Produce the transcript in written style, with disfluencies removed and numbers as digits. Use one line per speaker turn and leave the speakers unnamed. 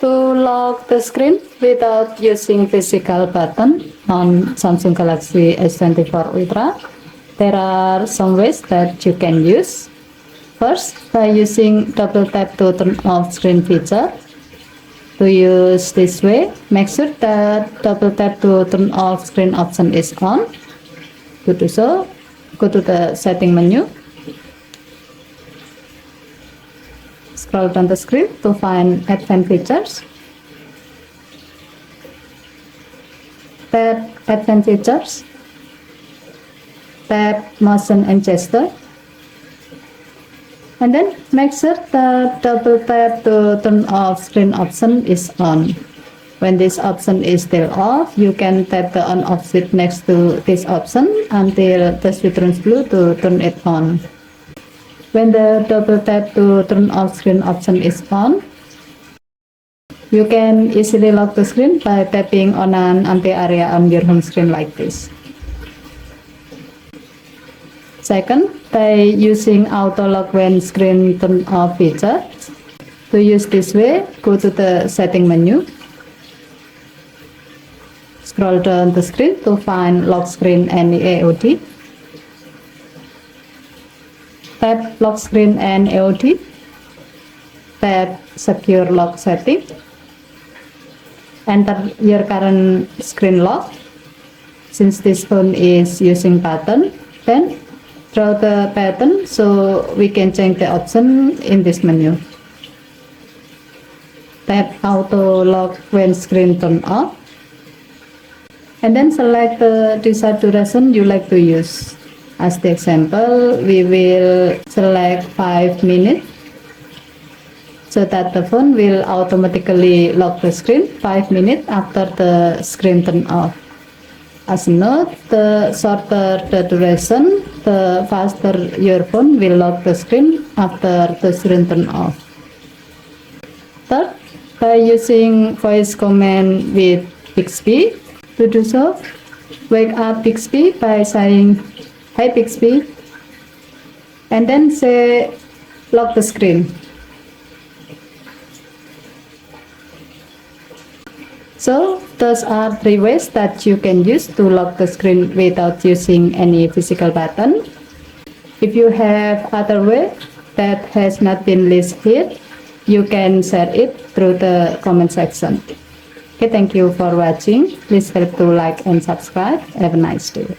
To lock the screen without using physical button on Samsung Galaxy S24 Ultra, there are some ways that you can use. First, by using double tap to turn off screen feature. To use this way, make sure that double tap to turn off screen option is on. To do so, go to the setting menu. Scroll down the screen to find advanced features. Tap advanced features. Tap motion and gesture. And then make sure the double tap to turn off screen option is on. When this option is still off, you can tap the on off switch next to this option until the switch turns blue to turn it on. When the double tap to turn off screen option is on, you can easily lock the screen by tapping on an empty area on your home screen like this. Second, by using auto lock when screen turn off feature. To use this way, go to the setting menu. Scroll down the screen to find lock screen and AOD. Tap lock screen and AOD. Tap secure lock setting. Enter your current screen lock. Since this phone is using pattern, then draw the pattern so we can change the option in this menu. Tap auto lock when screen turn off. And then select the desired duration you like to use. As the example, we will select 5 minutes so that the phone will automatically lock the screen 5 minutes after the screen turn off. As a note, the shorter the duration, the faster your phone will lock the screen after the screen turn off. Third, by using voice command with Bixby. To do so, wake up Bixby by saying, "Hi Bixby," and then say, "Lock the screen." So, those are 3 ways that you can use to lock the screen without using any physical button. If you have other way that has not been listed here, you can share it through the comment section. Okay, thank you for watching. Please help to like and subscribe. Have a nice day.